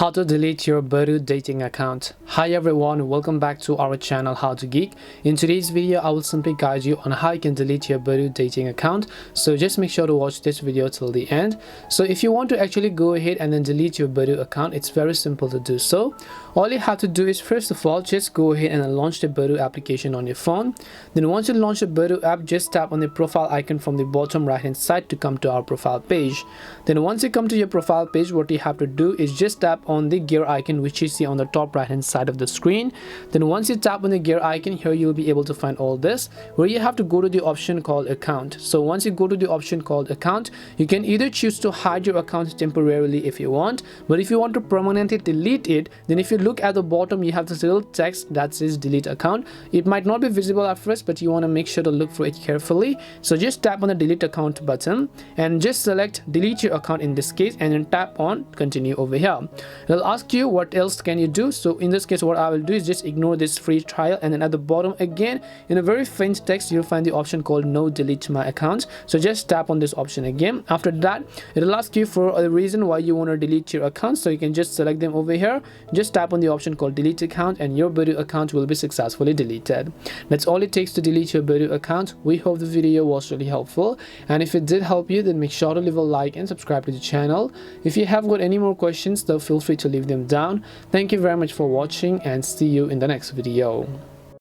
How to delete your Badoo dating account. Hi everyone, welcome back to our channel How to Geek. In today's video, I will simply guide you on how you can delete your Badoo dating account. So just make sure to watch this video till the end. So if you want to actually go ahead and then delete your Badoo account, it's very simple to do so. All you have to do is, first of all, just go ahead and then launch the Badoo application on your phone. Then once you launch the Badoo app, just tap on the profile icon from the bottom right hand side to come to our profile page. Then once you come to your profile page, what you have to do is just tap on the gear icon which you see on the top right hand side of the screen. Then once you tap on the gear icon, here you'll be able to find all this, where you have to go to the option called account. So once you go to the option called account, you can either choose to hide your account temporarily if you want, but if you want to permanently delete it, then if you look at the bottom, you have this little text that says delete account. It might not be visible at first, but you want to make sure to look for it carefully. So just tap on the delete account button and just select delete your account in this case, and then tap on continue over here. It'll ask you what else can you do. So in this case, what I will do is just ignore this free trial, and then at the bottom again in a very faint text you'll find the option called no delete my account. So just tap on this option again. After that, it'll ask you for a reason why you want to delete your account, so you can just select them over here. Just tap on the option called delete account and your Badoo account will be successfully deleted. That's all it takes to delete your Badoo account. We hope the video was really helpful, and if it did help you, then make sure to leave a like and subscribe to the channel. If you have got any more questions, though, feel free to leave them down. Thank you very much for watching, and see you in the next video.